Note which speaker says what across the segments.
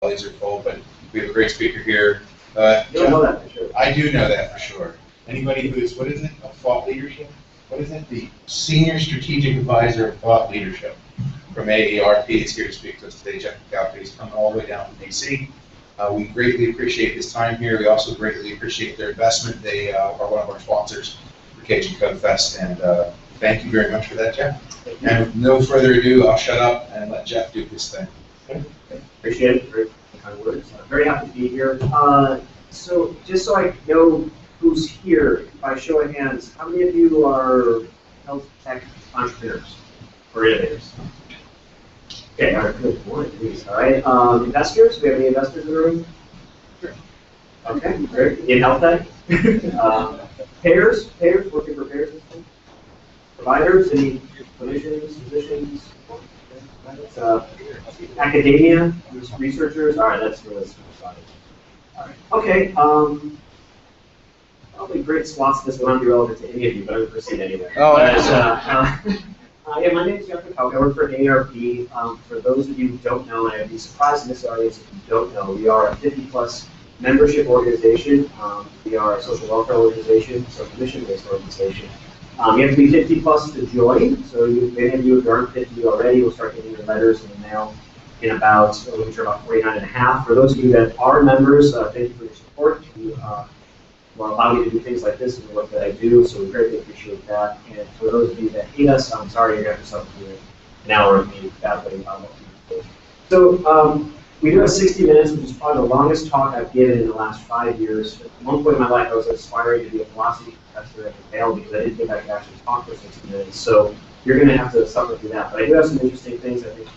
Speaker 1: plates are full, but we have a great speaker here.
Speaker 2: You don't know that for sure.
Speaker 1: I do know that for sure. Anybody who's, what is it, a thought leadership? What is it? The Senior Strategic Advisor of Thought Leadership from AARP is here to speak to us today. Jeff Makowka is coming all the way down from DC. We greatly appreciate his time here. We also greatly appreciate their investment. They are one of our sponsors for Cajun Code Fest, and thank you very much for that, Jeff. And with no further ado, I'll shut up and let Jeff do his thing.
Speaker 2: Okay. Appreciate it. Very kind words. Very happy to be here. So just so I know who's here, by show of hands, how many of you are health tech entrepreneurs or innovators? Okay, all right, good. One, please. All right. Investors? Do we have any investors in the room? Sure. Okay, great. In health tech? Payers? Working for payers? Providers? Any clinicians, physicians? Academia? Researchers? All right, that's for this side. All right. Okay. Probably great swaths of this will not be relevant to any of you, but I'm going to proceed anyway.
Speaker 1: Oh,
Speaker 2: yeah, my name is Jeff Makowka. I work for AARP. For those of you who don't know, and I'd be surprised in this audience if you don't know, we are a 50-plus membership organization. We are a social welfare organization, so a mission-based organization. You have to be 50-plus to join, so many of you, if you aren't 50 already, will start getting your letters in the mail in about 49 and a half. For those of you that are members, thank you for your support. Will allow me to do things like this and the work that I do, so we greatly appreciate that. And for those of you that hate us, I'm sorry you're going to have to suffer through an hour of me battling about what we do. So we do have 60 minutes, which is probably the longest talk I've given in the last 5 years. At one point in my life, I was aspiring to be a philosophy professor at Yale because I didn't think I could actually talk for 60 minutes. So you're going to have to suffer through that. But I do have some interesting things I think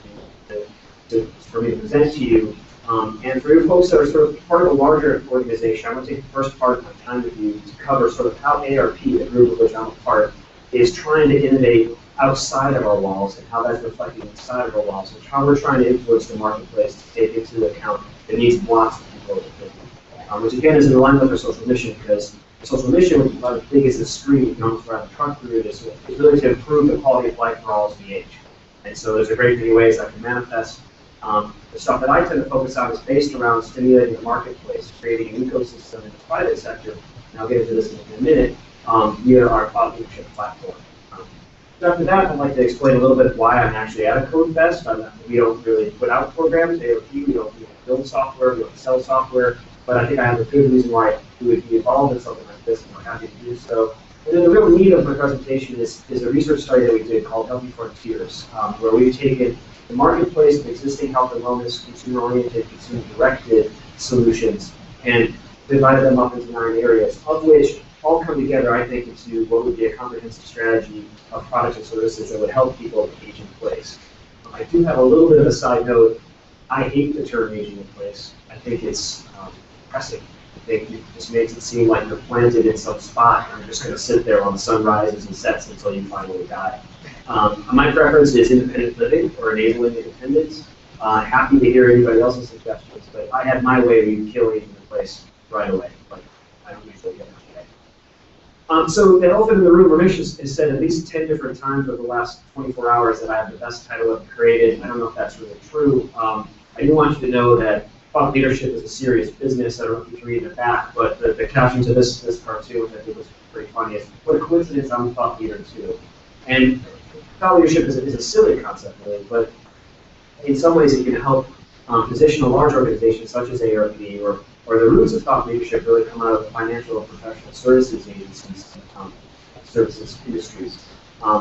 Speaker 2: for me to present to you. And for you folks that are sort of part of a larger organization, I'm going to take the first part of my time with you to cover sort of how AARP, the group of which I'm a part, is trying to innovate outside of our walls and how that's reflecting inside of our walls, and how we're trying to influence the marketplace to take into account the needs of lots of people, which again is in alignment with our social mission, because the social mission, which is about as big as the screen you can almost drive a truck through, is really to improve the quality of life for all as we age. And so there's a great many ways that can manifest. The stuff that I tend to focus on is based around stimulating the marketplace, creating an ecosystem in the private sector, and I'll get into this in a minute, via our thought leadership platform. So after that, I'd like to explain a little bit why I'm actually at a Code Fest. We don't really put out programs at AARP, we don't build software, we don't sell software, but I think I have a good reason why we would be involved in something like this, and we're happy to do so. And then the real need of my presentation is a research study that we did called Healthy Frontiers, where we've taken the marketplace of existing health and wellness, consumer-oriented, consumer-directed solutions, and divided them up into 9 areas, of which all come together, I think, into what would be a comprehensive strategy of products and services that would help people age in place. I do have a little bit of a side note. I hate the term aging in place. I think it's depressing. I think it just makes it seem like you're planted in some spot and you're just going to sit there on the sun rises and sets until you finally die. My preference is independent living or enabling independence. Happy to hear anybody else's suggestions, but I had my way where you kill aging in place right away, but I don't usually get it today. So the elephant in the room, Ramesh has said at least 10 different times over the last 24 hours that I have the best title ever created. I don't know if that's really true. I do want you to know that thought leadership is a serious business. I don't know if you can read in the back, but the caption to this cartoon, which I think was pretty funny, is what a coincidence, I'm a thought leader too. And thought leadership is a silly concept, really, but in some ways it can help position a large organization such as AARP, or the roots of thought leadership really come out of the financial or professional services agencies, services industries.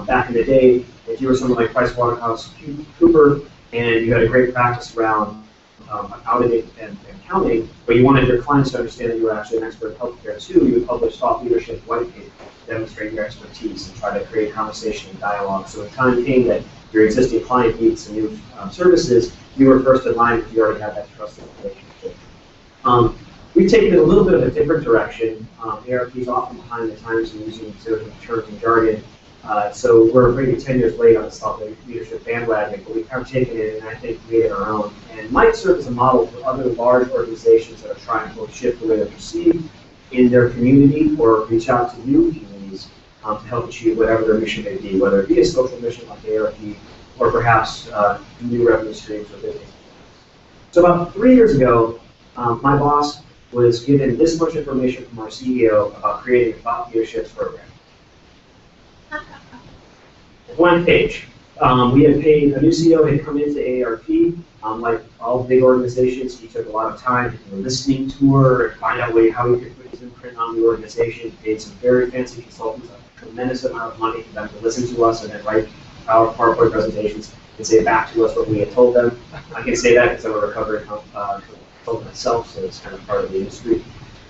Speaker 2: Back in the day, if you were someone like PricewaterhouseCoopers and you had a great practice around auditing and accounting, but you wanted your clients to understand that you were actually an expert in healthcare too, you would publish thought leadership white paper to demonstrate your expertise and try to create conversation and dialogue. So when time came that your existing client needs some new services, you were first in line if you already had that trusted relationship. We've taken it a little bit of a different direction. AARP is often behind the times in using certain terms and jargon. So we're maybe 10 years late on the thought leadership bandwagon, but we've kind of taken it and I think created our own. And might serve as a model for other large organizations that are trying to both shift the way they're perceived in their community or reach out to new communities to help achieve whatever their mission may be, whether it be a social mission like AARP or perhaps new revenue streams or business. So about 3 years ago, my boss was given this much information from our CEO about creating a thought leadership program. One page. We had paid, a new CEO had come into AARP. Like all big organizations, he took a lot of time to do a listening tour and find out how he could put his imprint on the organization. He paid some very fancy consultants a tremendous amount of money for them to listen to us and then write our PowerPoint presentations and say back to us what we had told them. I can say that because I'm a recovering consultant myself, so it's kind of part of the industry.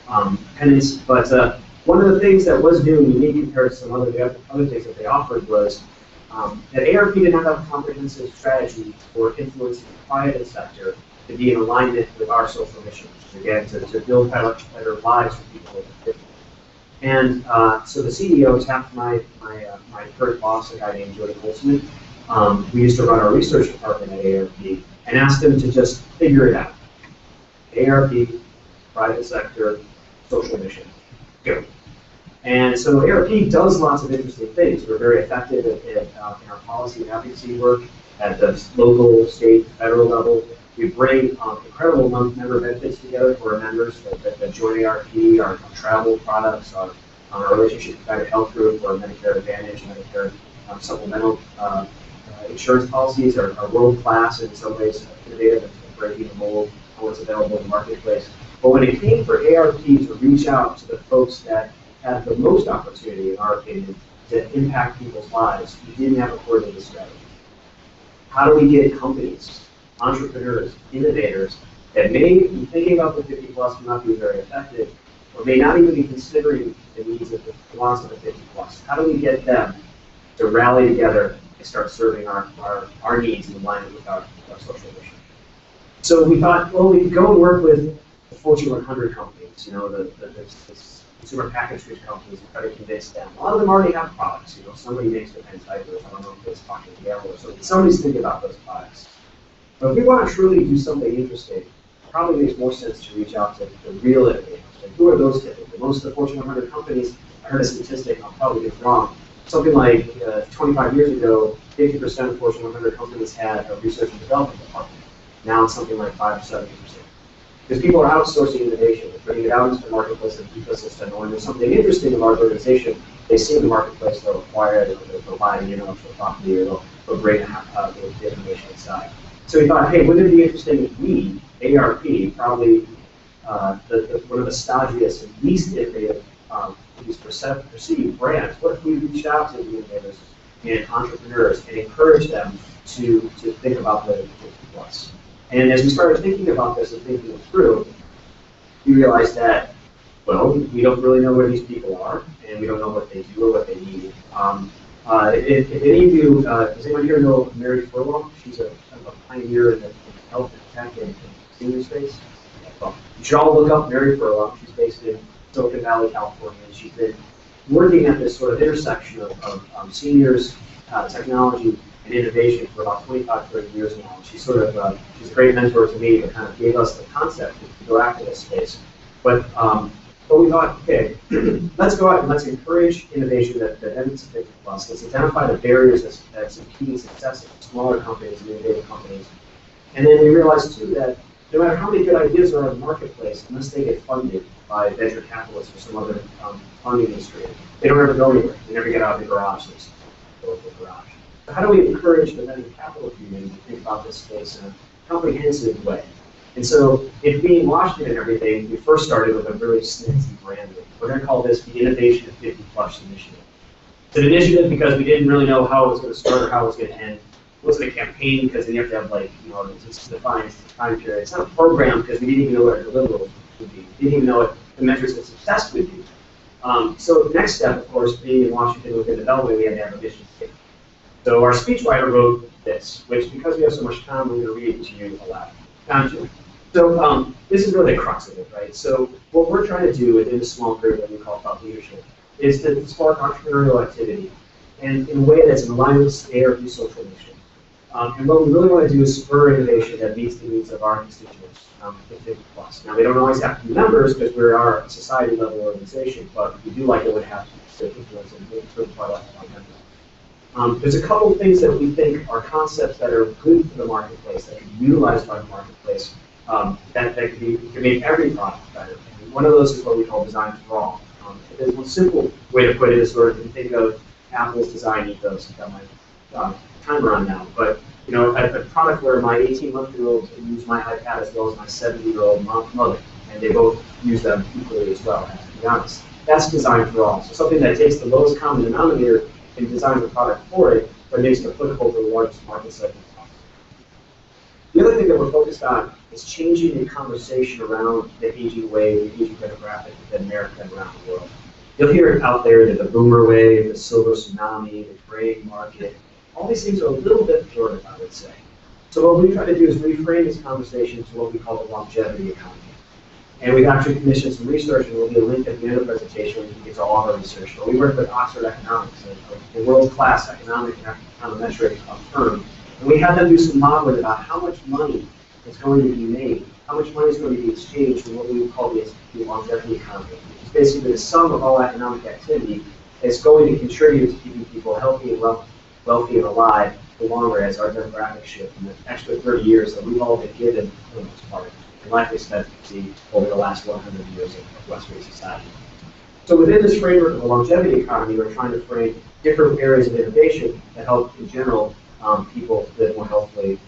Speaker 2: But one of the things that was new and unique compared to some other things that they offered was that AARP did not have a comprehensive strategy for influencing the private sector to be in alignment with our social mission, which is, again, to build better lives for people over 50. And so the CEO tapped my current boss, a guy named Jody Holtzman. We used to run our research department at AARP, and asked him to just figure it out. AARP, private sector, social mission, go. And so AARP does lots of interesting things. We're very effective in our policy and advocacy work at the local, state, federal level. We bring incredible member benefits together for our members that join AARP, our travel products, our relationship with United Health Group, our Medicare Advantage, Medicare supplemental insurance policies are world-class and in some ways innovative and breaking the mold on what's available in the marketplace. But when it came for AARP to reach out to the folks that have the most opportunity, in our opinion, to impact people's lives, we didn't have a coordinated strategy. How do we get companies, entrepreneurs, innovators that may be thinking about the 50 plus but not be very effective, or may not even be considering the needs of the wants of the 50 plus? How do we get them to rally together and start serving our needs in alignment with our social mission? So we thought, well, we could go and work with the Fortune 100 companies, the consumer packaged goods companies, and try to convince them. A lot of them already have products. Somebody makes the pen diapers. I don't know if it's Procter & Gamble or something. Somebody's thinking about those products. But if we want to truly do something interesting, it probably makes more sense to reach out to the real innovators. And who are those typically? Most of the Fortune 100 companies, I heard a statistic, I'll probably get it wrong, something like 25 years ago, 50% of Fortune 100 companies had a research and development department. Now it's something like 5 or 70%. Because people are outsourcing innovation, they're bringing it out into the marketplace and the ecosystem. And when there's something interesting about the organization, they see in the marketplace, they'll acquire it, or they'll buy the intellectual property, or they'll bring the information inside. So we thought, hey, wouldn't it be interesting if we, AARP, probably one of the stodgiest and least innovative, least perceived brands, what if we reached out to the innovators and entrepreneurs and encouraged them to think about the 50 plus? And as we started thinking about this and thinking it through, we realized that, well, we don't really know where these people are, and we don't know what they do or what they need. If any of you, does anyone here know Mary Furlong? She's a pioneer in the health and tech and senior space. Well, you should all look up Mary Furlong. She's based in Silicon Valley, California, and she's been working at this sort of intersection of seniors, technology, and innovation for about 25, 30 years now. She's sort of she's a great mentor to me that kind of gave us the concept to go after this space. But we thought, okay, let's go out and let's encourage innovation that ends 50 plus. Let's identify the barriers that's impeding success of smaller companies and innovative companies. And then we realized too that no matter how many good ideas are in the marketplace, unless they get funded by venture capitalists or some other funding industry, they don't ever go anywhere. They never get out of the garage. They just go to the garage. So how do we encourage the venture capital community to think about this space in a comprehensive way? And so, it being Washington and everything, we first started with a really snazzy brand name. We're going to call this the Innovation of 50 Plus Initiative. It's an initiative because we didn't really know how it was going to start or how it was going to end. It wasn't a campaign because then you have to have it's defined time period. It's not a program because we didn't even know what our deliverables would be. We didn't even know what the measures of success would be. So the next step, of course, being in Washington within development, we had to have a mission statement. So our speechwriter wrote this, which because we have so much time, we're going to read it to you aloud. So this is really the crux of it, right? So what we're trying to do within the small group that we call thought leadership is to spark entrepreneurial activity and in a way that's in alignment with AARP social mission. And what we really want to do is spur innovation that meets the needs of our constituents, 50 plus. Now we don't always have to be members because we are a society level organization, but we do like it would have to influence and certain part of our members. There's a couple of things that we think are concepts that are good for the marketplace, that can be utilized by the marketplace, that can make every product better. And one of those is what we call design for all. There's one simple way to put it is sort of, if you think of Apple's design ethos. I've got my timer on now, but you know, a product where my 18-month-old can use my iPad as well as my 70-year-old mother, and they both use them equally as well, to be honest. That's design for all. So something that takes the lowest common denominator and designs a product for it, but makes it applicable to the largest market segment possible. The other thing that we're focused on is changing the conversation around the aging wave, the aging demographic within America and around the world. You'll hear it out there that the boomer wave, the silver tsunami, the gray market, all these things are a little bit pejorative, I would say. So what we try to do is reframe this conversation to what we call the longevity economy. And we've actually commissioned some research, and there'll be a link at the end of the presentation where you can get to all of our research. But we work with Oxford Economics, a world-class economic and econometric firm. And we had them do some modeling about how much money is going to be made, how much money is going to be exchanged in what we would call the longevity economy, which is basically the sum of all economic activity that's going to contribute to keeping people healthy and wealthy and alive the longer as our demographic shift in the extra 30 years that we've all been given for the most part in life expectancy over the last 100 years of Western society. So within this framework of the longevity economy, we're trying to frame different areas of innovation that help, in general, people live more healthily.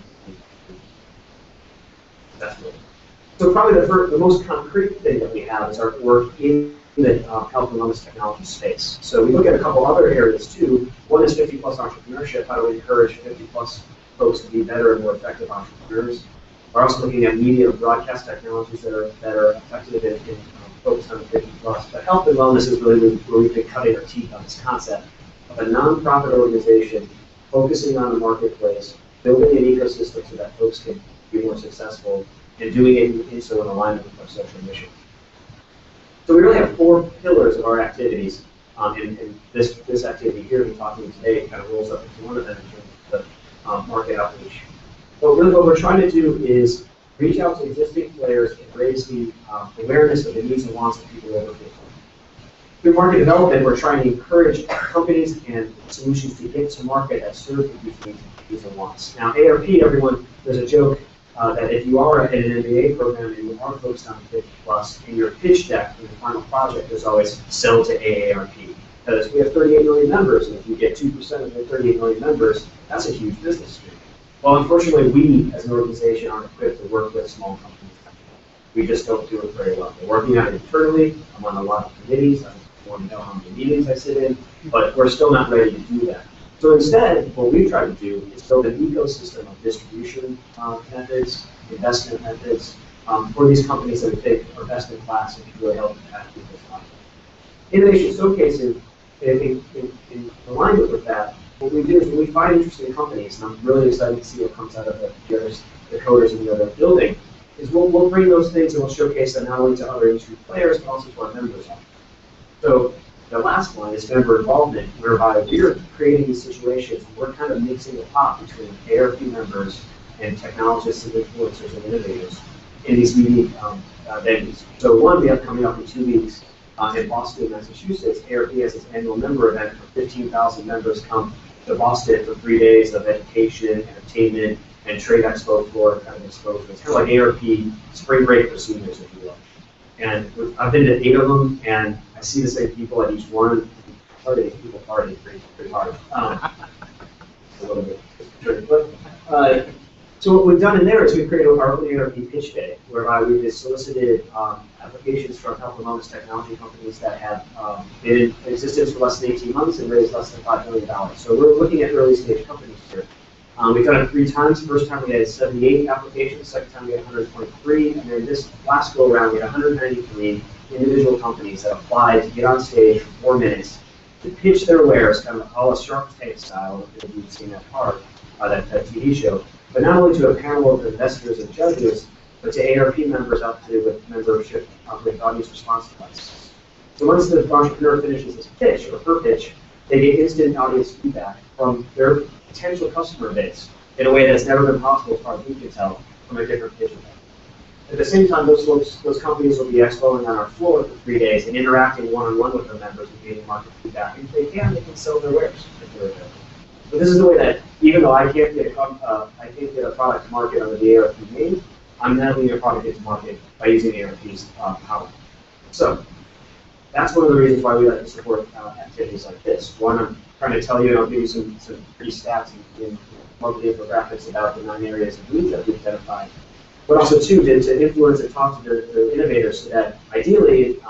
Speaker 2: So probably the most concrete thing that we have is our work in the health and wellness technology space. So we look at a couple other areas too. One is 50-plus entrepreneurship. How do we encourage 50-plus folks to be better and more effective entrepreneurs? We're also looking at media and broadcast technologies that are effective in focused on the 50-plus. But health and wellness is really where we've been cutting our teeth on this concept of a nonprofit organization focusing on the marketplace, building an ecosystem so that folks can be more successful, and doing it so in alignment with our social mission. So we really have 4 pillars of our activities, and this activity here we're talking today kind of rolls up into one of them in terms of the market outreach. But really what we're trying to do is reach out to existing players and raise the awareness of the needs and wants of people over 50. Through market development, we're trying to encourage companies and solutions to get to market that serve the needs and wants. Now, AARP, everyone, there's a joke that if you are in an MBA program and you are focused on 50-plus, in your pitch deck for the final project, there's always sell to AARP. Because we have 38 million members, and if you get 2% of the 38 million members, that's a huge business stream. Well, unfortunately, we as an organization aren't equipped to work with small companies. We just don't do it very well. We're working on it internally. I'm on a lot of committees. I don't want to know how many meetings I sit in, but we're still not ready to do that. So instead, what we've tried to do is build an ecosystem of distribution methods, investment methods for these companies that we think are best in class and can really help impact people's lives. Innovation showcasing, in alignment with that, what we do is when we find interesting companies, and I'm really excited to see what comes out of the coders and the other building, is we'll bring those things and we'll showcase them not only to other industry players, but also to our members. So the last one is member involvement, whereby we're creating these situations, and we're kind of mixing the pot between AARP members and technologists and influencers and innovators in these unique venues. So one we have coming up in 2 weeks in Boston, Massachusetts. AARP has its annual member event for 15,000 members come to Boston for 3 days of education, entertainment, and trade expo floor kind of exposure. It's kind of like AARP spring break for seniors, if you will. And I've been to 8 of them, and I see the same people at each one. People party pretty hard. A little bit. But, so what we've done in there is we've created our own AARP pitch day, whereby we've solicited applications from health and wellness technology companies that have been in existence for less than 18 months and raised less than $5 million. So we're looking at early stage companies here. We've done it 3 times. First time we had 78 applications, second time we had 123, and then this last go around we had 193 individual companies that applied to get on stage for 4 minutes to pitch their wares, kind of a la Shark Tank style, if you've seen that part, that TV show, but not only to a panel of investors and judges, but to AARP members out there with membership, with audience response devices. So once the entrepreneur finishes his pitch or her pitch, they get instant audience feedback from their potential customer base in a way that's never been possible as far as we can tell from a different pitch event. At the same time, those companies will be expoing on our floor for 3 days and interacting one-on-one with their members and getting market feedback. And if they can sell their wares if they're available. But this is the way that, even though I can't get a product to market under the AARP name, I'm now getting a product into market by using AARP's power. So that's one of the reasons why we like to support activities like this. One, I'm trying to tell you, and I'll give you some pretty stats in monthly infographics about the 9 areas of needs that we've identified. But also, two, to influence and talk to the innovators so that ideally,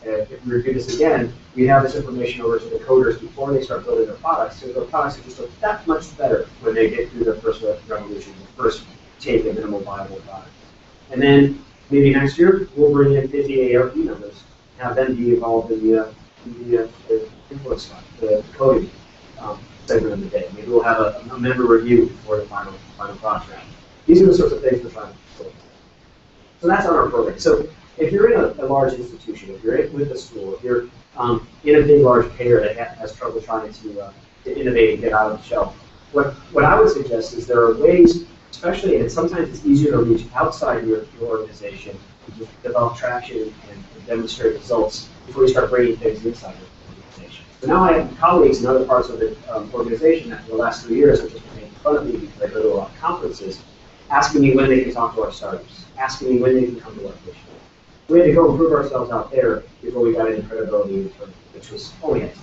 Speaker 2: if we review this again, we have this information over to the coders before they start building their products, so their products are just look that much better when they get through their first revolution, the first take a minimal viable product. And then maybe next year, we'll bring in 50 AARP members, have them be involved in the influence stuff, the coding segment of the day. Maybe we'll have a member review before the final product round. These are the sorts of things we're trying to facilitate. So that's on our program. So if you're in a large institution, if you're with a school, if you're in a big, large payer that has trouble trying to innovate and get out of the shelf, what I would suggest is there are ways, especially, and sometimes it's easier to reach outside your organization to just develop traction and demonstrate results before you start bringing things inside your organization. So now I have colleagues in other parts of the organization that for the last 3 years have just been making fun of me because I go to a lot of conferences, asking me when they can talk to our startups, asking me when they can come to our pitch. We had to go and prove ourselves out there before we got any credibility, which was only it.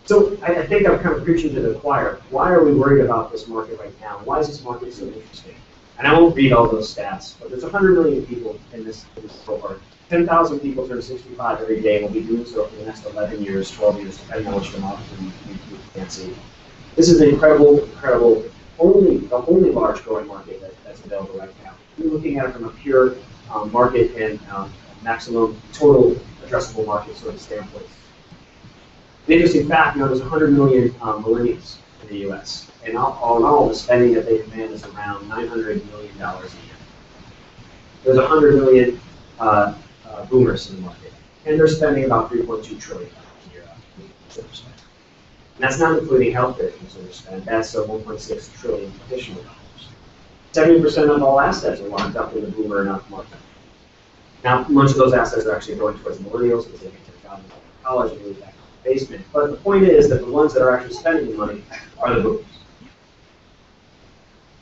Speaker 2: So I think I'm kind of preaching to the choir. Why are we worried about this market right now? Why is this market so interesting? And I won't read all those stats, but there's 100 million people in this cohort. 10,000 people turn 65 every day and will be doing so for the next 11 years, 12 years, depending on which demography you can't see. This is an incredible, the only large growing market that's available right now. We're looking at it from a pure market and maximum total addressable market sort of standpoint. An interesting fact, there's 100 million millennials in the U.S. And all in all, the spending that they command is around $900 million a year. There's 100 million boomers in the market, and they're spending about $3.2 trillion a year on consumer spend. And that's not including healthcare consumer spend. That's $1.6 trillion additional dollars. 70% of all assets are locked up in the boomer and up market. Now, much of those assets are actually going towards millennials because they get to college and move back to the basement. But the point is that the ones that are actually spending the money are the boomers.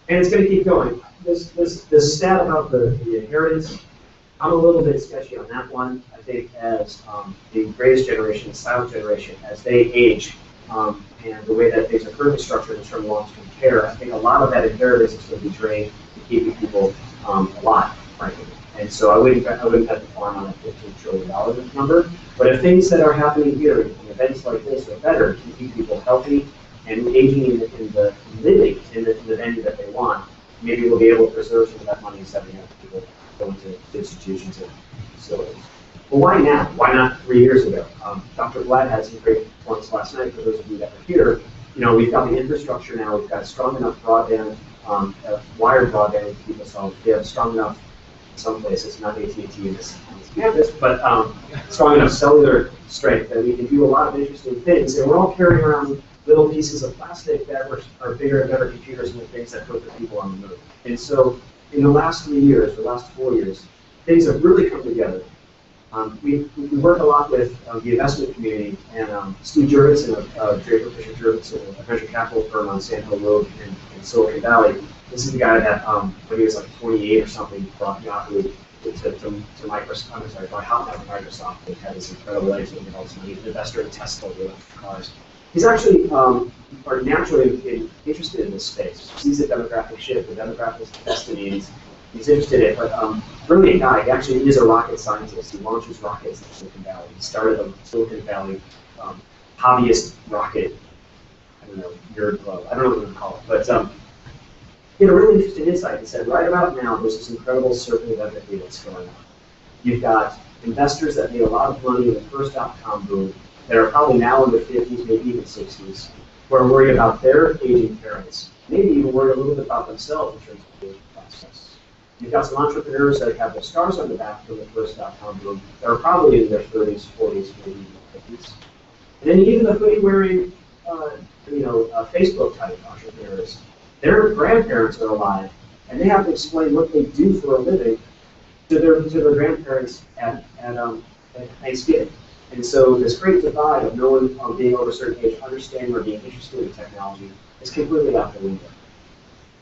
Speaker 2: And it's going to keep going. This stat about the inheritance, I'm a little bit sketchy on that one. I think as the greatest generation, the silent generation, as they age, and the way that things are currently structured in terms of long-term care, I think a lot of that inheritance is going to be drained to keeping people alive, frankly. And so I wouldn't bet the farm on a $15 trillion number. But if things that are happening here, and events like this are better to keep people healthy and engaging in the living in the venue that they want, maybe we'll be able to preserve some of that money instead of having people go into institutions and facilities. Well, why now? Why not 3 years ago? Dr. Vlad had some great points last night for those of you that were here. We've got the infrastructure now. We've got strong enough broadband, wired broadband to keep us home. We have strong enough, in some places, not AT&T in this campus, but strong enough cellular strength that we can do a lot of interesting things. And we're all carrying around little pieces of plastic that are bigger and better computers than the things that put the people on the moon. And so in the last 3 years, the last 4 years, things have really come together. We work a lot with the investment community, and Steve Jurvetson of Draper Fisher Jurvetson, a venture capital firm on Sand Hill Road in Silicon Valley. This is the guy that, when he was like 28 or something, brought Yahoo to Microsoft. I'm sorry, brought Hotmail to Microsoft. They had this incredible exit and all this money. He's an investor in Tesla with electric cars. He's actually are naturally interested in this space. He sees the demographic shift, the demographic destiny, and he's interested in it. But brilliant guy. He actually is a rocket scientist. He launches rockets in Silicon Valley. He started a Silicon Valley hobbyist rocket, nerd club. I don't know what to call it. But he had a really interesting insight. He said, right about now, there's this incredible circle of empathy that's going on. You've got investors that made a lot of money in the first .com boom that are probably now in their 50s, maybe even 60s, who are worried about their aging parents, maybe even worried a little bit about themselves in terms of the aging process. You've got some entrepreneurs that have their stars on the back from the first .com boom that are probably in their 30s, 40s, maybe even 50s. And then even the hoodie-wearing, Facebook-type entrepreneurs, their grandparents are alive, and they have to explain what they do for a living to their grandparents at Thanksgiving. And so this great divide of no one being over a certain age, understanding or being interested in technology is completely out the window.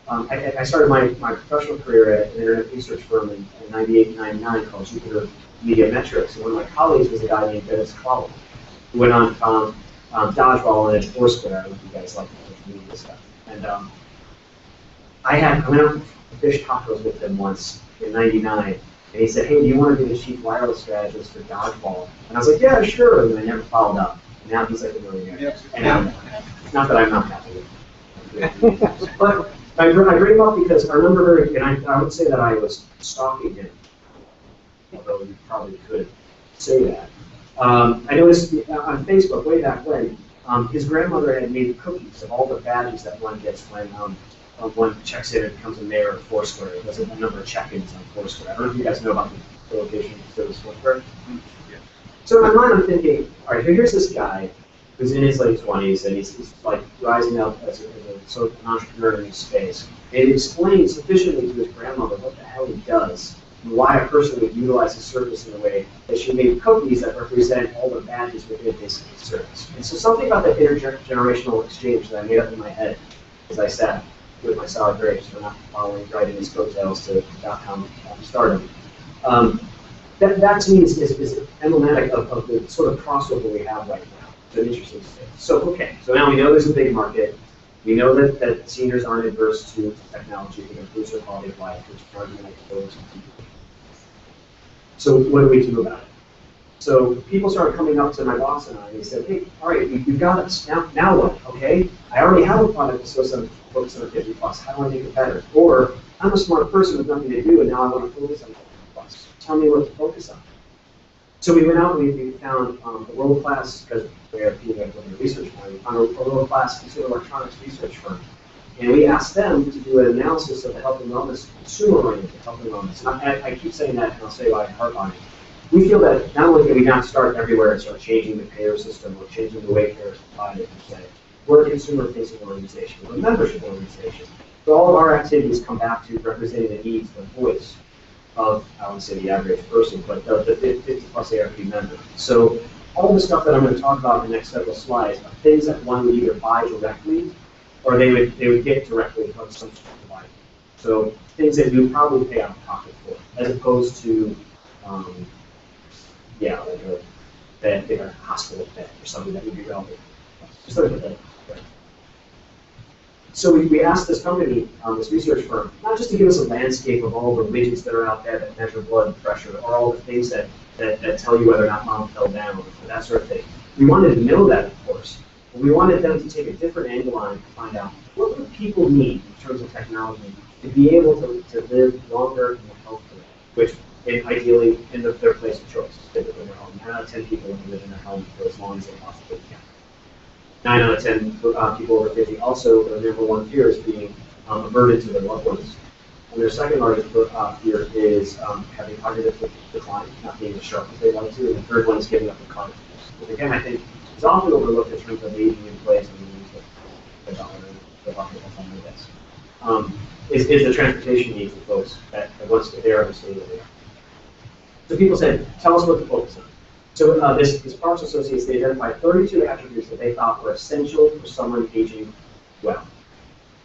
Speaker 2: I started my professional career at an internet research firm in 98, 99 called Jupiter Media Metrics. And one of my colleagues was a guy named Dennis Clough, who went on Dodgeball and Foursquare. I don't know if you guys like social media stuff. And I went out to fish tacos with him once in 99. And he said, hey, do you want to be the chief wireless strategist for Dodgeball? And I was like, yeah, sure. And I never followed up. And now he's like a millionaire.
Speaker 1: Yep.
Speaker 2: And not that I'm not happy with him. But I bring him up because I remember, and I would say that I was stalking him, although you probably could say that. I noticed on Facebook way back when, his grandmother had made cookies of all the badges that one gets when one checks in and becomes a mayor of Foursquare. It does a number of check-ins on Foursquare. I don't know if you guys know about the location of Foursquare. Yeah. So in my mind, I'm thinking, all right, here's this guy who's in his late 20s, and he's like rising up as a sort of an entrepreneur in this space. And he explains sufficiently to his grandmother what the hell he does, and why a person would utilize his service in a way that she made cookies that represent all the badges within his service. And so something about that intergenerational exchange that I made up in my head as I sat with my sour grapes for not following right in his coattails to .com stardom. That to me is emblematic of the sort of crossover we have right now. It's an interesting space. So, okay, so now we know there's a big market. We know that seniors aren't adverse to technology. It improves their quality of life, which is an argument I propose. So what do we do about it? So people started coming up to my boss and I, and he said, hey, all right, you've got us. Now what, okay? I already have a product that's focused on 50 plus. How do I make it better? Or I'm a smart person with nothing to do and now I want to focus on 50 plus. Tell me what to focus on. So we went out and we found a world-class, because we are a research firm, we found a world-class consumer electronics research firm. And we asked them to do an analysis of the health and wellness, consumer-oriented health and wellness. And I keep saying that, and I'll say why I harp on it. We feel that not only can we not start everywhere and start changing the payer system or changing the way care is provided, per se, we're a consumer-facing organization, we're a membership organization. So all of our activities come back to representing the needs, the voice of, I would say the average person, but the 50 plus AARP member. So all the stuff that I'm going to talk about in the next several slides are things that one would either buy directly or they would get directly from some sort of provider. So things that you would probably pay out of pocket for, as opposed to, like a bed, a hospital bed or something that would be relevant. Just like a bed. Right. So we asked this company, this research firm, not just to give us a landscape of all the widgets that are out there that measure blood pressure or all the things that tell you whether or not mom fell down or that sort of thing. We wanted to know that, of course. But we wanted them to take a different angle on it to find out what do people need in terms of technology to be able to live longer and healthier, which ideally in their place of choice, typically in their home. 9 out of 10 people want to live in their home for as long as they possibly can. 9 out of 10 people over 50 also, their number one fear is being a burden to their loved ones. And their second largest fear is having cognitive decline, not being as sharp as they want to. And the third one is giving up the cognitive. Which again, I think is often overlooked in terms of aging in place and the bucket that's on my desk. Is the transportation needs of folks that once they're in the state that they are. So people said, tell us what to focus on. So this Parks Associates, they identified 32 attributes that they thought were essential for someone aging well.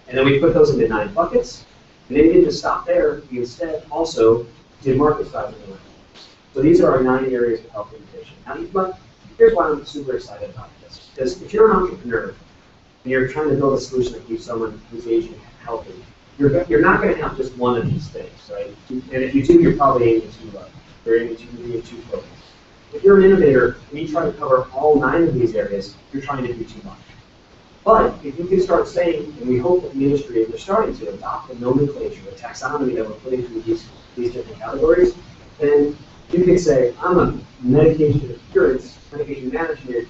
Speaker 2: And then we put those into 9 buckets. And then we didn't just stop there. We instead also did market sizing. So these are our 9 areas of health innovation. Now, here's why I'm super excited about this. Because if you're an entrepreneur and you're trying to build a solution that keeps someone who's aging healthy, you're not going to have just one of these things, right? And if you do, you're probably aiming too low. You're aiming too focused. If you're an innovator and you try to cover all 9 of these areas, you're trying to do too much. But if you can start saying, and we hope that the industry, they're starting to adopt the nomenclature, the taxonomy that we're putting through these different categories, then you can say, I'm a medication adherence, medication management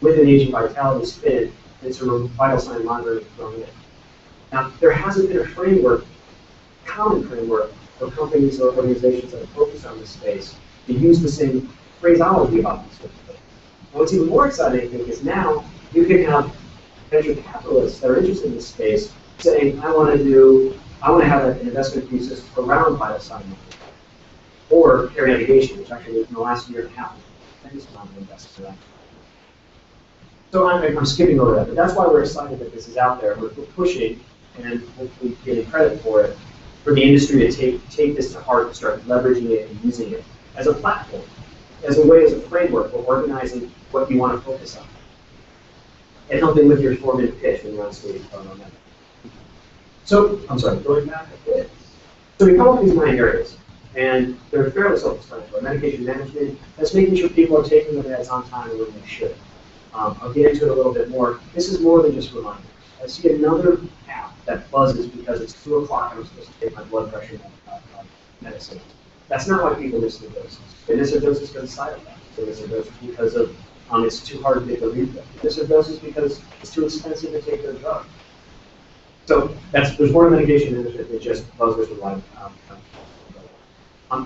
Speaker 2: with an aging vitality spin, and sort of vital sign monitoring thrown in. Now, there hasn't been a framework, common framework, for companies or organizations that are focused on this space to use the same phraseology about these sorts of things. And what's even more exciting, I think, is now you can have venture capitalists that are interested in this space saying, I want to have an investment thesis around vital sign monitoring or care navigation, which actually in the last year and a half, I think it's not an investment for that. So I'm skipping over that, but that's why we're excited that this is out there. We're pushing and hopefully getting credit for it, for the industry to take this to heart and start leveraging it and using it as a platform, as a way, as a framework for organizing what you want to focus on. And helping with your 4-minute pitch when you're on stage on that. So, I'm sorry, going back a bit. So we come up with these 9 areas, and they're fairly self-explanatory. Medication management, that's making sure people are taking their meds on time and when they should. I'll get into it a little bit more. This is more than just reminders. I see another app that buzzes because it's 2 o'clock and I'm supposed to take my blood pressure medicine. That's not why people miss their doses. They miss their doses because of side effects. They miss their doses because of it's too hard to get the refill. They miss their doses because it's too expensive to take their drug. So there's more medication management than just buzzers with life.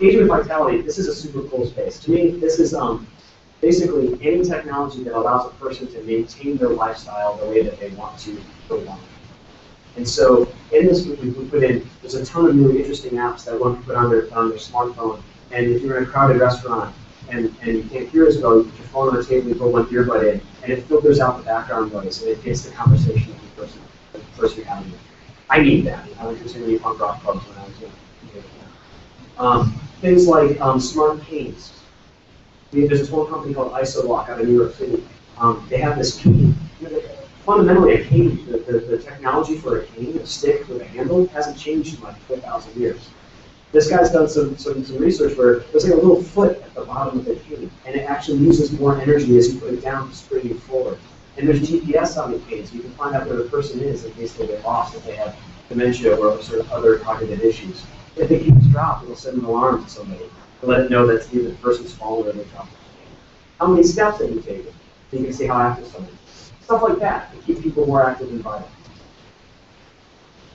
Speaker 2: Aging and vitality, this is a super cool space. To me, this is basically any technology that allows a person to maintain their lifestyle the way that they want to for long. And so in this, we put in, there's a ton of really interesting apps that one can put on their smartphone. And if you're in a crowded restaurant and you can't hear as well, you put your phone on the table, you put one earbud in, and it filters out the background noise, and it gets the conversation of the person you're having with. I need that. I went to so many punk rock clubs when I was young. Things like smart canes. There's this one company called IsoLock out of New York City. They have this cane. Fundamentally, a cane, the technology for a cane, a stick with a handle, hasn't changed in like 4,000 years. This guy's done some research where there's like a little foot at the bottom of the cane, and it actually uses more energy as you put it down to spring you forward. And there's GPS on the cane, so you can find out where the person is in case they get lost, if they have dementia or sort of other cognitive issues. If the cane's dropped, it'll send an alarm to somebody to let it know that either the person's fallen or they're dropped. How many steps have you taken? So you can see how active someone is. Stuff like that to keep people more active and vital.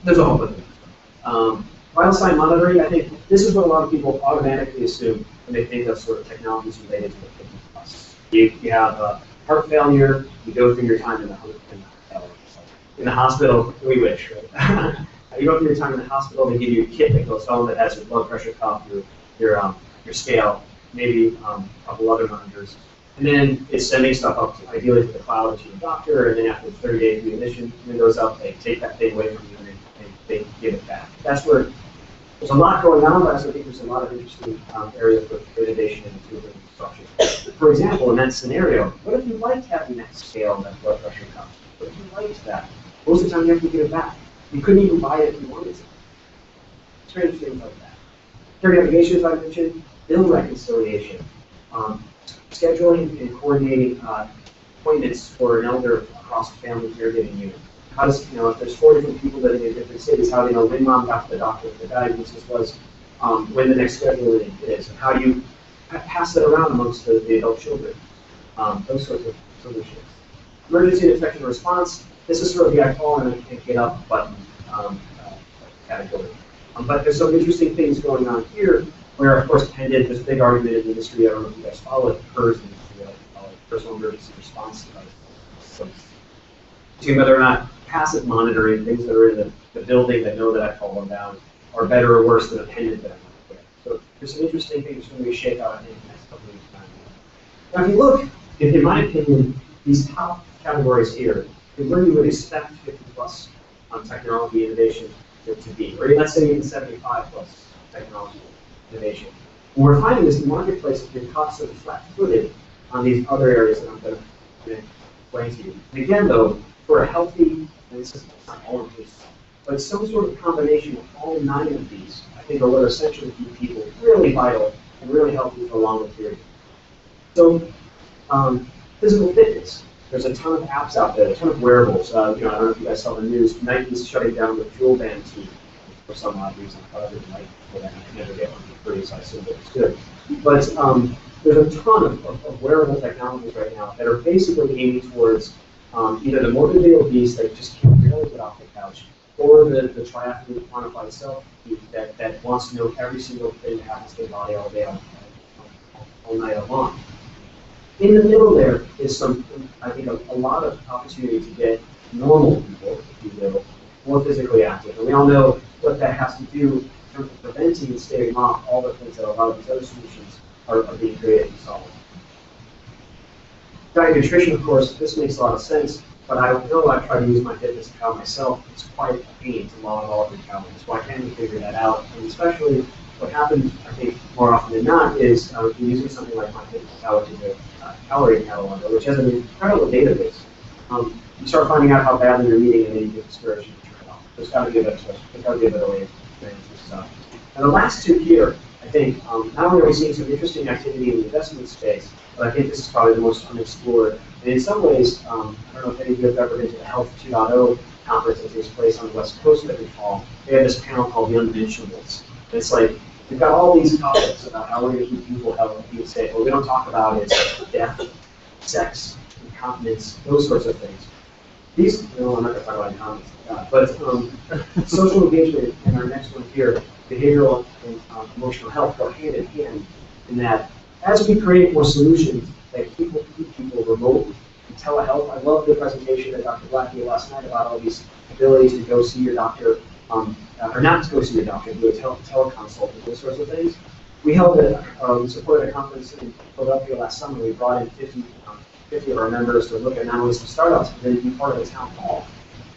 Speaker 2: There's a whole bunch of things. Vital sign monitoring, I think this is what a lot of people automatically assume when they think of sort of technologies related to the fitness process. You have heart failure, you go through your time in the hospital, we wish, right? You go through your time in the hospital, they give you a kit that goes home that has your blood pressure cuff, your scale, maybe a couple other monitors. And then it's sending stuff up, ideally to the cloud, to your doctor, and then after 30 days, the admission goes up, they take that thing away from you, and they give it back. That's where there's a lot going on, but I also think there's a lot of interesting areas for innovation and improvement infrastructure. For example, in that scenario, what if you liked having that scale, that blood pressure cuff? What if you liked that? Most of the time, you have to give it back. You couldn't even buy it if you wanted to. Strange things like that. Care navigation, as I mentioned, bill reconciliation, scheduling and coordinating appointments for an elder across the family caregiving unit. How does, if there's 4 different people living in different cities, how do you know when mom got to the doctor, what the diagnosis was, when the next scheduling is, and how do you pass it around amongst the adult children? Those sorts of solutions. Emergency detection and response. This is sort of the I call and I can't get up button category. But there's some interesting things going on here where, of course, pendant, there's a big argument in the industry, I don't know if you guys follow it, PERS, personal emergency response device. So, see whether or not passive monitoring, things that are in the building that know that I've fallen down, are better or worse than a pendant that I'm not there. So there's some interesting things going to be shake out, I think, in the next couple of weeks' time. Now, if you look, in my opinion, these top categories here, where you would expect 50+ technology innovation to be, or let's say even 75+ technology innovation. What we're finding is the marketplace has been caught sort of flat-footed on these other areas that I'm going to explain to you. And again, though, for a healthy, and this is not all of these, but some sort of combination of all 9 of these, I think are what are essentially keep people really vital and really healthy for a longer period. So, physical fitness. There's a ton of apps out there, a ton of wearables. I don't know if you guys saw the news. Nike's shutting down the Fuel Band team for some odd reason. I thought I would like for that. I never get one for free, so I assume it's good. But there's a ton of wearable technologies right now that are basically aiming towards either the morbidly obese that just can't barely get off the couch, or the triathlete quantified self that wants to know every single thing that happens to their body all day, all night long. In the middle there is I think, a lot of opportunity to get normal people, if you will, more physically active. And we all know what that has to do in terms of preventing and staving off all the things that a lot of these other solutions are being created and solved. Diet and nutrition, of course, this makes a lot of sense. but I don't know. I've tried to use my fitness account myself. It's quite a pain to log all of your calories. Why can't we figure that out? And especially what happens, I think, more often than not, is if you're using something like MyFitnessPal, which is a calorie cataloger, which has an incredible database. You start finding out how badly you're eating, and then you get discouraged and turn it off. There's got to be a better choice. There's got to be a better way of managing this stuff. And the last two here, I think, not only are we seeing some interesting activity in the investment space, but I think this is probably the most unexplored. And in some ways, I don't know if any of you have ever been to the Health 2.0 conference that takes place on the West Coast every fall. They have this panel called The Unmentionables. And it's like, we've got all these topics about how we're going to keep people healthy and safe. What we don't talk about is death, sex, incontinence, those sorts of things. These, no, I'm not going to talk about incontinence, but social engagement and our next one here, behavioral and emotional health, go hand in hand in that as we create more solutions that keep people remote and telehealth. I love the presentation that Dr. Black gave last night about all these abilities to go see your doctor, or not to go see your doctor, do a teleconsult and those sorts of things. We held we supported a conference in Philadelphia last summer. We brought in 50 of our members to look at not only some startups, but then be part of a town hall.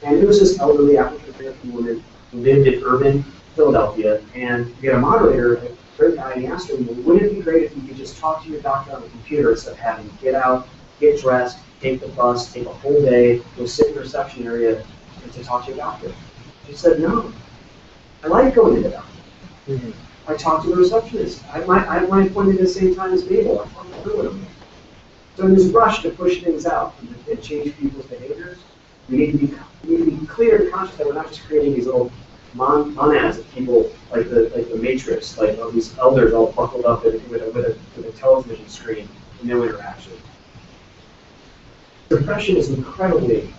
Speaker 2: And it was this elderly African-American woman who lived in urban Philadelphia, and we had a moderator, a great guy, and he asked her, wouldn't it be great if you could just talk to your doctor on the computer instead of having to get out, get dressed, take the bus, take a whole day, go sit in the reception area and to talk to your doctor? She said, no, I like going to the doctor. Mm-hmm. I talk to the receptionist. I have my appointment at the same time as Mabel. I talk to her when I'm there. So in this rush to push things out and change people's behaviors, we need to be clear and conscious that we're not just creating these little monads of people like the Matrix, like all these elders all buckled up with a television screen and no interaction. Depression is incredibly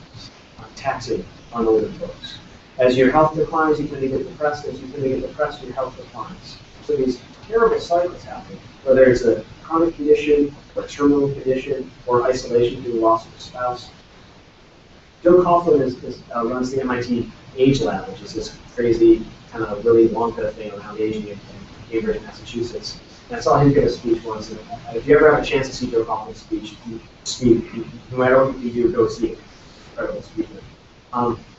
Speaker 2: taxing on older folks. As your health declines, you tend to get depressed. As you tend to get depressed, your health declines. So these terrible cycles happen, whether it's a chronic condition, or terminal condition, or isolation due to loss of a spouse. Joe Coughlin runs the MIT Age Lab, which is this crazy kind of really Wonka thing on aging in Cambridge, Massachusetts. And I saw him give a speech once. And if you ever have a chance to see Joe Coughlin's speak, no matter what you do, go see it. Incredible speaker.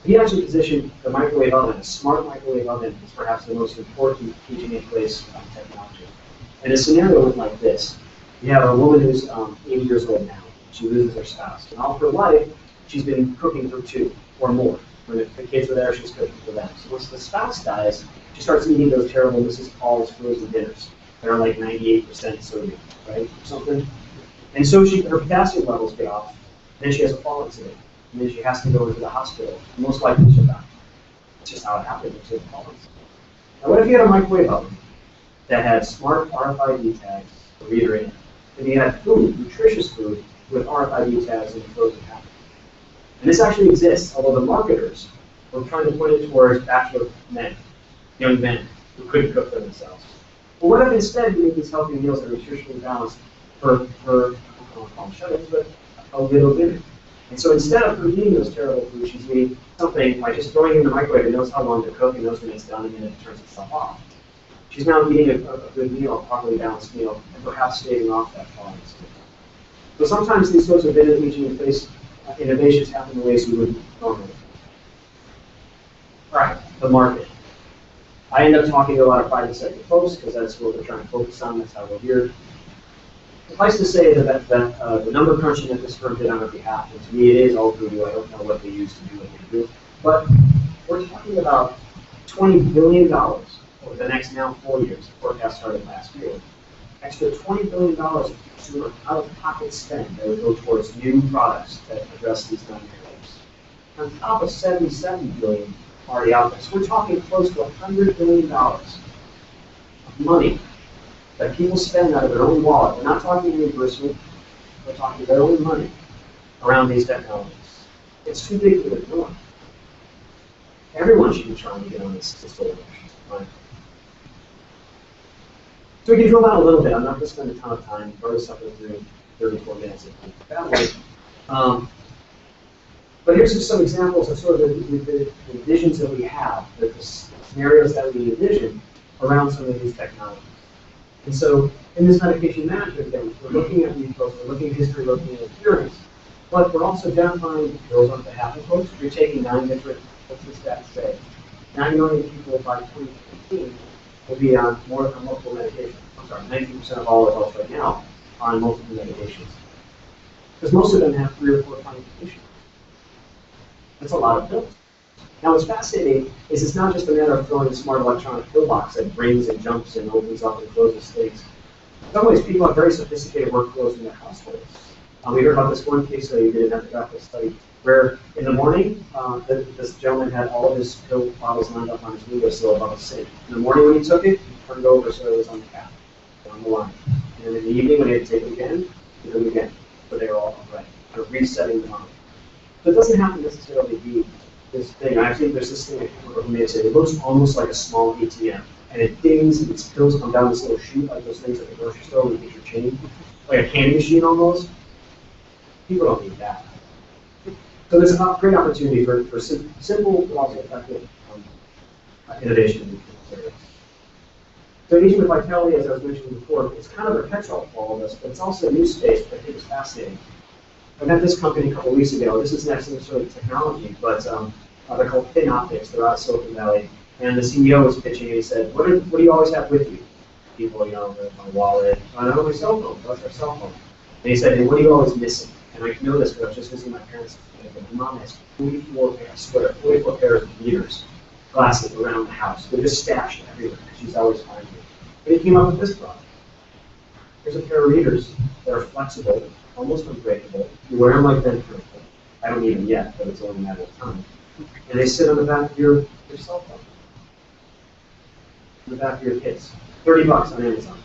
Speaker 2: He actually positioned the microwave oven, a smart microwave oven, as perhaps the most important teaching in place technology. And the scenario went like this. You have a woman who's 80 years old now. She loses her spouse. And all her life, she's been cooking for two or more. When the kids are there, she's cooking for them. So once the spouse dies, she starts eating those terrible Mrs. Paul's frozen dinners. They're like 98% sodium, right, or something. And so her potassium levels get off. Then she has a fall incident. And then she has to go into the hospital. Most likely she'll die. It's just how it happens. She has a fall incident. Now what if you had a microwave oven that had smart RFID tags for reiterating, and you had food, nutritious food, with RFID tags in the frozen package? And this actually exists, although the marketers were trying to point it towards bachelor men, young men who couldn't cook for themselves. Well, what if instead we make these healthy meals that are nutritionally balanced for I don't want to call them shut-ins, but a little bit. And so instead of her eating those terrible foods, she's eating something by just throwing it in the microwave and knows how long to cook and knows when it's done and then it turns itself off. She's now eating a good meal, a properly balanced meal, and perhaps staving off that falling state. So sometimes these sorts of teaching in place innovations happen in ways we wouldn't normally. All right, the market. I end up talking to a lot of private sector folks because that's what we're trying to focus on. That's how we're here. Suffice to say that the number crunching that this firm did on our behalf, and to me it is all voodoo. I don't know what they use to do what they do, but we're talking about $20 billion over the next now 4 years. The forecast started last year. Extra $20 billion of consumer out-of-pocket spend that would go towards new products that address these non-areas. On top of $77 billion already out there. So we're talking close to $100 billion of money that people spend out of their own wallet. We're not talking reimbursement, we're talking their own money around these technologies. It's too big to ignore. Everyone should be trying to get on this whole right? So we can drill down a little bit. I'm not going to spend a ton of time. We've already suffered through 34 minutes that way. But here's just some examples of sort of the visions that we have, the scenarios that we envision around some of these technologies. And so in this medication management, again, we're looking at these folks, we're looking at history, looking at appearance. But we're also identifying those on behalf of folks. We're taking 9 different, what's the stats say? 9 million people by 2015 will be on multiple medications. I'm sorry, 19% of all adults right now are on multiple medications. Because most of them have 3 or 4 chronic conditions. That's a lot of pills. Now what's fascinating is it's not just a matter of throwing a smart electronic pillbox that rings and jumps and opens up and closes things. In some ways, people have very sophisticated workflows in their households. We heard about this one case study, we did an ethnographic study, where in the morning, this gentleman had all of his pill bottles lined up on his windowsill above his sink. In the morning when he took it, he turned it over so it was on the cap, down the line. And then in the evening when he had to take it again, he did it again. So they were all upright, kind of resetting the mind. So it doesn't have to necessarily be this thing. I think there's this thing I can't remember who made it say, it looks almost like a small ATM. And it dings, and its pills come down this little chute, like those things at the grocery store when you get your change. Like a candy machine almost. People don't need that. So there's a great opportunity for simple but also effective innovation in these areas. So engaging with vitality, as I was mentioning before, it's kind of a catch-all for all of us, but it's also a new space that I think is fascinating. I met this company a couple of weeks ago. This is not necessarily technology, but they're called Thin Optics. They're out of Silicon Valley. And the CEO was pitching, and he said, what do you always have with you? People, my wallet. I know my cell phone. That's our cell phone. And he said, and what are you always missing? And I know this because I was just visiting my parents. My mom has 44 pairs of readers, glasses around the house. They're just stashed everywhere because she's always finding them. And he came up with this product. Here's a pair of readers that are flexible, almost unbreakable. You wear them like Ben Franklin. I don't need them yet, but it's only a matter of time. And they sit on the back of your cell phone. On the back of your kids. $30 on Amazon.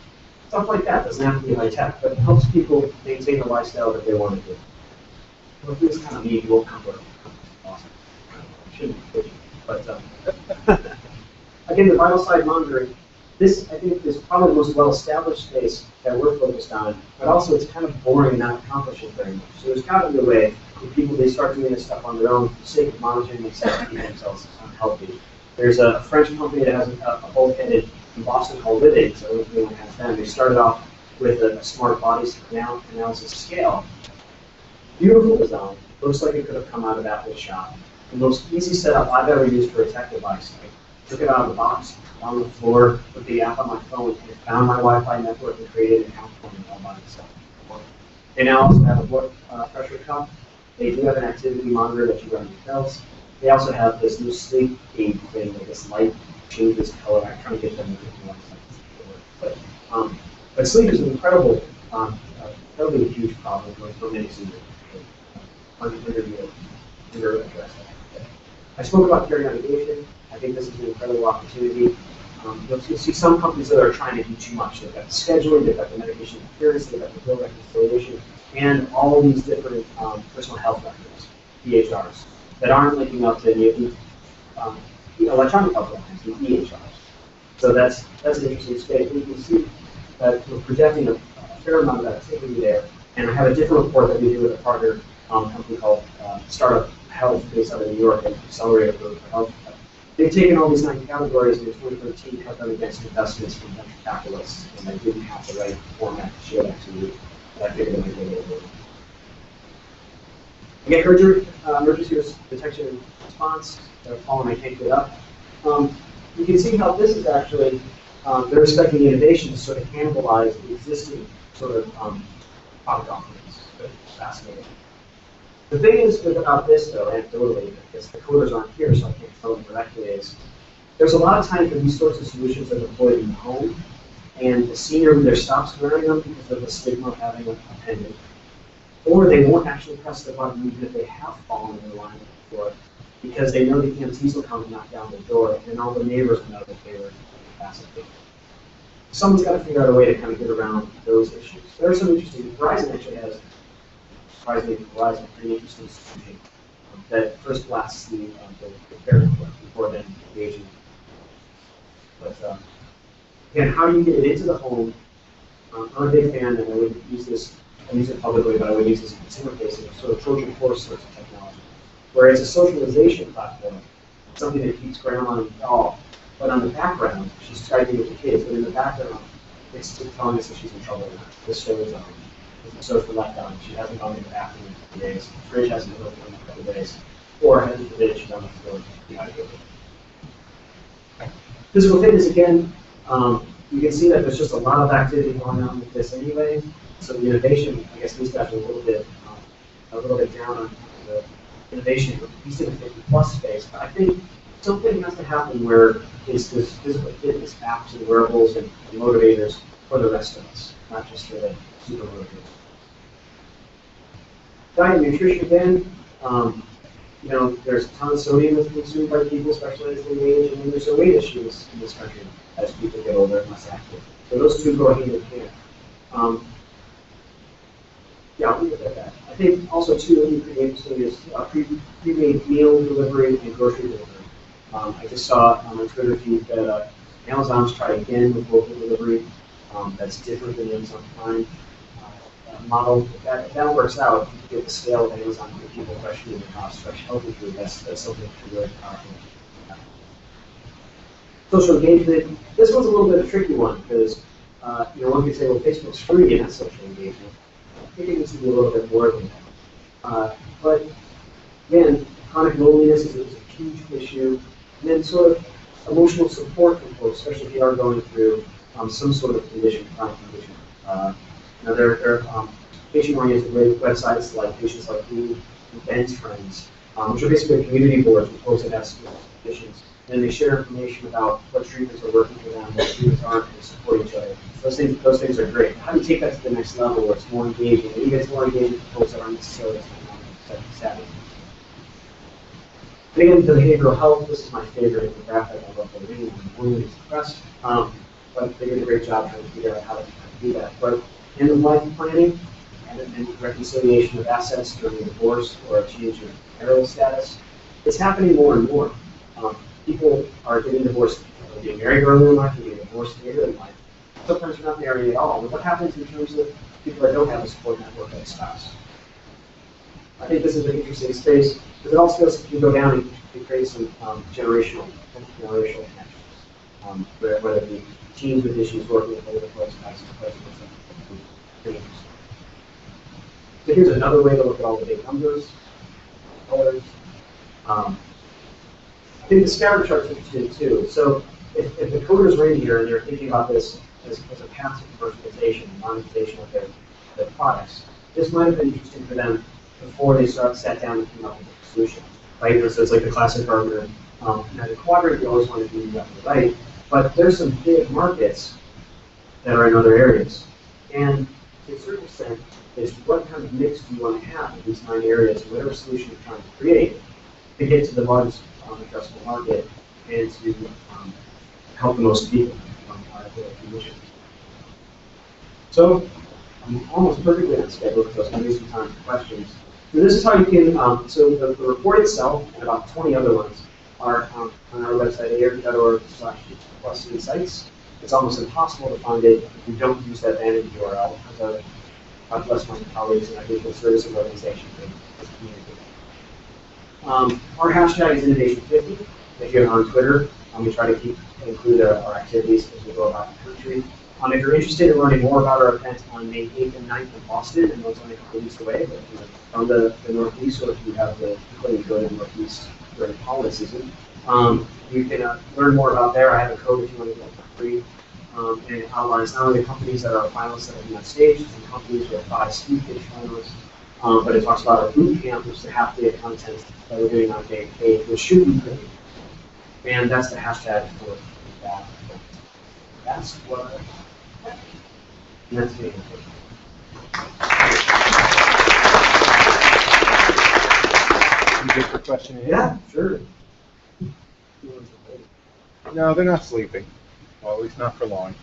Speaker 2: Stuff like that doesn't have to be high tech, but it helps people maintain the lifestyle that they want to do. Well, if this kind of me, you won't come to it. Awesome. Shouldn't be, but again, the vital sign monitoring. This, I think, is probably the most well-established space that we're focused on, but also it's kind of boring and not accomplishing very much. So there's got to be a way for people, they start doing this stuff on their own for the sake of monitoring themselves to keep themselves unhealthy. There's a French company that has a bulkheaded in Boston called Living, so everyone has them. They started off with a smart body analysis scale. Beautiful design. Looks like it could have come out of Apple's shop. The most easy setup I've ever used for a tech device. I took it out of the box, on the floor, put the app on my phone, and it found my Wi-Fi network and created an account for me all by itself. They now also have a blood pressure cuff. They do have an activity monitor that you run yourselves. They also have this new sleep aid thing, like this light changes color. I'm trying to get them to get more. But sleep is an incredibly huge problem for many seniors. Under-addressed. I spoke about care navigation. I think this is an incredible opportunity. You'll see some companies that are trying to do too much. They've got the scheduling, they've got the medication adherence, they've got the bill reconciliation, and all these different personal health records, EHRs, that aren't linking up to any electronic health records, the EHRs. So that's an interesting space. You can see that we're projecting a fair amount of activity there. And I have a different report that we do with a partner company called Startup Health, based out of New York, and Accelerator for Health. They've taken all these 9 categories and in 2013 cut them against investments from venture capitalists, and I didn't have the right format to share that to you, but I figured I would get it. Again, emergency detection and response. Paul and I can't get up. You can see how this is actually, they're expecting innovation to sort of cannibalize the existing sort of product offerings. It's fascinating. The thing is about this, though, anecdotally, because the coders aren't here, so I can't tell them directly, is there's a lot of times when these sorts of solutions are deployed in the home, and the senior either stops wearing them because of the stigma of having a pendant, or they won't actually press the button even if they have fallen in line before, because they know the EMTs will come and knock down the door, and all the neighbors will know that they were incapacitated. Someone's got to figure out a way to kind of get around those issues. There are some interesting, Verizon actually has, surprisingly for Verizon, pretty interesting solution that first blasts the repair network before then engaging. But again, how do you get it into the home? I'm a big fan, and I would use this, I use it publicly, but I would use this in consumer facing, sort of Trojan horse sorts of technology, where it's a socialization platform, something that keeps grandma involved. But on the background, she's Skyping with the kids, but in the background, it's telling us that she's in trouble now. This shows up. so for left on. She hasn't gone to the bathroom in a couple days. The fridge hasn't been open in a couple days. Or heaven forbid, she's on the floor dehydrated. Physical fitness, again, you can see that there's just a lot of activity going on with this anyway. So the innovation, I guess these guys are a little bit down on the innovation, at least in the 50+ space. But I think something has to happen where is this physical fitness apps and wearables and motivators for the rest of us, not just for the super motivators. Diet and nutrition again. You know, there's a ton of sodium that's consumed by people, especially as they age, and then there's a weight issues in this country as people get older and less active. So those two go hand in hand. Yeah, I'll leave it at that. I think also too, what would be pretty interesting is pre-made meal delivery and grocery delivery. I just saw on my Twitter feed that Amazon's tried again with local delivery. That's different than Amazon Prime model. If that works out, if you get the scale of Amazon for people freshly in their house, fresh healthy food, that's something really powerful. Social engagement. This one's a little bit of a tricky one because you know, one could say, well, Facebook's free and that's social engagement. I think it needs to be a little bit more than that. But again, chronic loneliness is a huge issue. And then sort of emotional support from folks, especially if you are going through some sort of condition, chronic condition. You know, there are patient-oriented websites like Patients Like You and Ben's Friends, which are basically community boards with folks that have specific conditions. And they share information about what treatments are working for them, what treatments aren't, and support each other. Those things are great. How do you take that to the next level where it's more engaging? And you get more engaging for folks that aren't necessarily savvy. And again, the behavioral health, this is my favorite graphic. I love the reading. I'm really depressed. But they did a great job trying to figure out how to do that. But end of life planning and reconciliation of assets during a divorce or a change of marital status, it's happening more and more. People are getting divorced, they're getting married early in life, they're getting divorced later in life. Sometimes they're not married at all. But what happens in terms of people that don't have a support network like a spouse? I think this is an interesting space because it also can go down and create some generational connections, whether it be teens with issues working with older folks, vice versa. So here's another way to look at all the big numbers, colors. I think the scatter chart's interesting too. So if the coders are in here and they're thinking about this as a path to commercialization, monetization of their products, this might have been interesting for them before they sat down and came up with a solution. Right? So it's like the classic argument. Now the quadrant, you always want to do left to right, but there's some big markets that are in other areas. And to a certain extent, is what kind of mix do you want to have in these 9 areas, whatever solution you're trying to create, to get to the largest addressable market and to help the most people on the condition. So I'm almost perfectly on schedule because I was going to leave some time for questions. So this is how you can, so the report itself and about 20 other ones are on our website, aarp.org/insights. It's almost impossible to find it if you don't use that vanity URL. God bless my colleagues in our digital services organization for communicating. Our hashtag is Innovation50. If you're on Twitter, we try to include our activities as we go about the country. If you're interested in learning more about our event on May 8th and 9th in Boston, and it's only a couple weeks away, but if you're from the Northeast, or if you have the ability to go to the Northeast during the holiday season, you can learn more about there. I have a code if you want to get it for free. And it outlines not only the companies that are finalists that will be on stage, and companies with 5 speed pitch finalists, but it talks about our boot camp, which is the half-day of content that we're doing on day 8, which should be pretty. And that's the hashtag for that. That's what. And that's me.
Speaker 1: You get your question in?
Speaker 2: Yeah, sure.
Speaker 1: No, they're not sleeping. Well, at least not for long.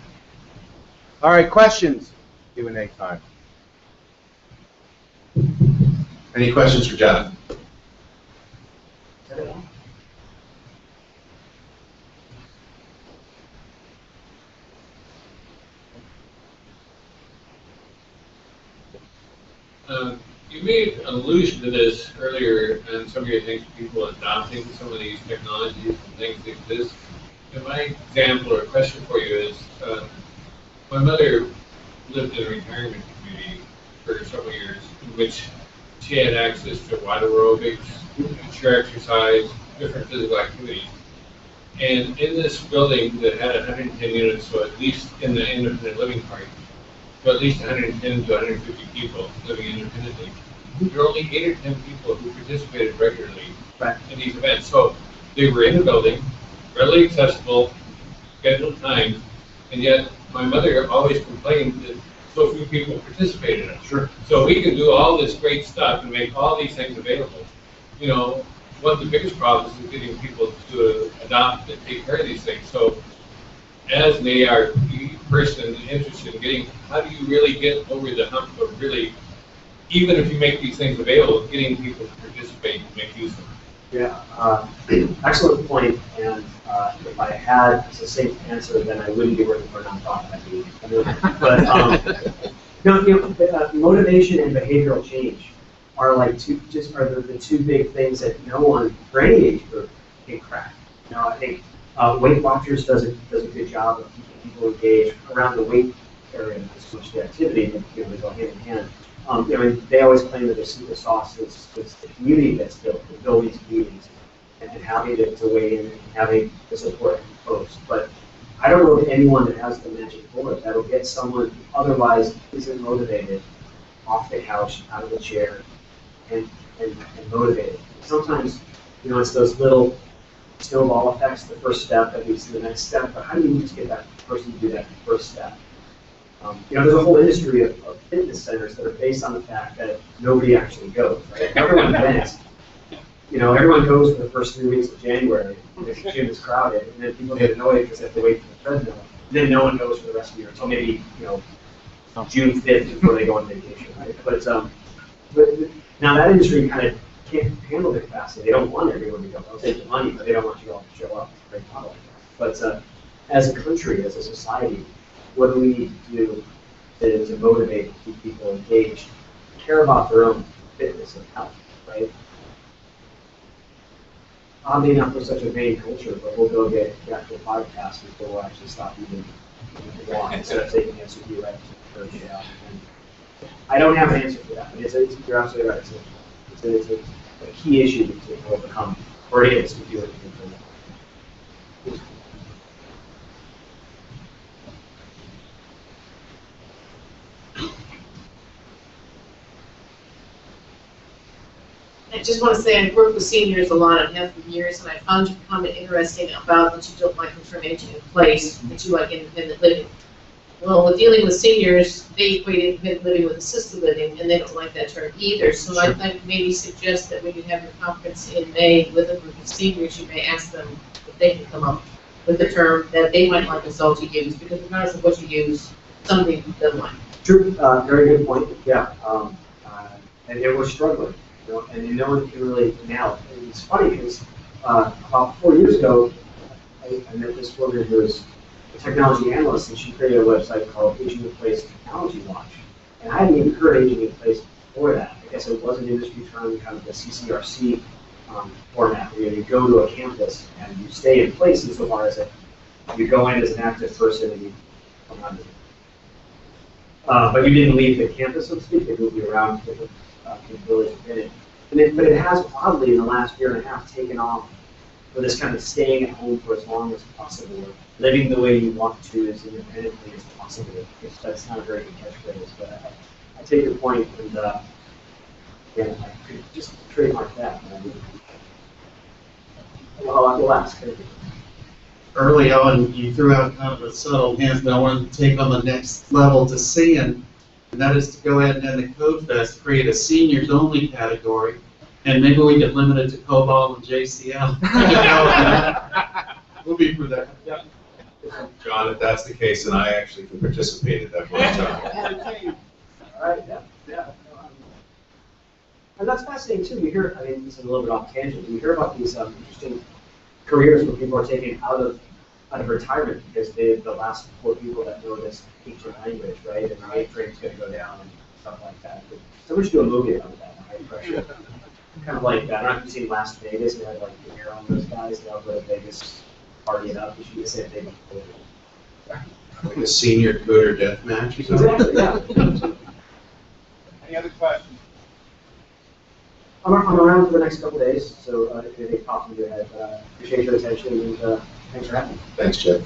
Speaker 1: All right, questions. Q&A time. Any questions for John?
Speaker 3: You made an allusion to this earlier, and some of your things, people adopting some of these technologies and things like this. And my example or question for you is, my mother lived in a retirement community for several years, in which she had access to water aerobics, chair exercise, different physical activities. And in this building that had 110 units, so at least in the independent living part, so at least 110 to 150 people living independently, there were only 8 or 10 people who participated regularly in these events. So they were in the building, readily accessible, scheduled times, and yet my mother always complained that so few people participated in it.
Speaker 2: Sure.
Speaker 3: So we can do all this great stuff and make all these things available. You know, one of the biggest problems is getting people to adopt and take care of these things. So as an AARP person interested in getting, how do you really get over the hump of really, even if you make these things available, getting people to participate and make use of them?
Speaker 2: Yeah, excellent point. And if I had a succinct answer, then I wouldn't be working for a nonprofit. I'd be, but motivation and behavioral change are like the two big things that no one for any age group can crack. You know, I think Weight Watchers does a good job of keeping people engaged around the weight area. Not so much the activity, but they go hand in hand. They always claim that their secret sauce is the community that's built, the building communities, and having to weigh in and having the support from folks. But I don't know of anyone that has the magic bullet that'll get someone who otherwise isn't motivated off the couch, out of the chair, and motivated. Sometimes, it's those little snowball effects. The first step that leads to the next step. But how do you just get that person to do that first step? There's a whole industry of fitness centers that are based on the fact that nobody actually goes, right? Everyone vents. Everyone goes for the first 3 weeks of January, and the gym is crowded, and then people get annoyed because they have to wait for the treadmill. And then no one goes for the rest of the year until maybe, June 5th before they go on vacation, right? But now that industry kind of can't handle the capacity. They don't want everyone to go. They'll take the money, but they don't want you all to show up. It's a great model. But as a country, as a society, what do we need to do to motivate and keep people engaged, care about their own fitness and health, right? Oddly enough, we're such a vain culture, but we'll go get the actual podcast before we'll actually stop eating the walk instead of taking SUV right to the first day out. And I don't have an answer for that. You're absolutely right. It's a key issue to overcome, or it is, if you look at it.
Speaker 4: I just want to say I've worked with seniors a lot and have for years, and I found your comment interesting about that you don't like them from aging in place, that you like independent living. Well, with dealing with seniors, they equate independent living with assisted living, and they don't like that term either. So I think maybe suggest that when you have your conference in May with a group of seniors, you may ask them if they can come up with the term that they might like us all to use, because regardless of what you use, something doesn't like.
Speaker 2: True, very good point. Yeah, and we're struggling. And no one can really nail it. And it's funny because about 4 years ago, I met this woman who was a technology analyst, and she created a website called Aging in Place Technology Watch. And I hadn't even heard Aging in Place before that. I guess it was an industry term, kind of the CCRC format, where you go to a campus and you stay in place insofar as you go in as an active person and you come out. But you didn't leave the campus, so to speak. They moved you around to different capabilities within it. But it has oddly in the last year and a half taken off for this kind of staying at home for as long as possible, or living the way you want to as independently as possible. That's not a very good catchphrase, but I take your point, and I could just trademark that. Well, I will ask.
Speaker 5: Early on, you threw out kind of a subtle hint that I wanted to take on the next level to see, and that is to go ahead and in the Code Fest create a seniors only category, and maybe we get limited to COBOL and JCL. We'll be for that. Yep.
Speaker 1: John, if that's the case, then I actually can participate at that point in time.
Speaker 2: All right, yeah. And that's fascinating too. You hear, I mean, this is a little bit off tangent. You hear about these interesting careers where people are taken out of retirement because they're the last 4 people that know this ancient language, right? And the mainframe's going to go down and stuff like that. But someone should do a movie about that, high pressure. Kind of like, I don't know if you've seen Las Vegas, they had like the Arrow on those guys, they all go to Vegas, party it up. You should just say they
Speaker 1: Like a senior coder death match.
Speaker 2: Exactly, yeah.
Speaker 1: Any other questions?
Speaker 2: I'm around for the next couple days, so if anything pops into your head, appreciate your attention and thanks for having me.
Speaker 1: Thanks, Jeff.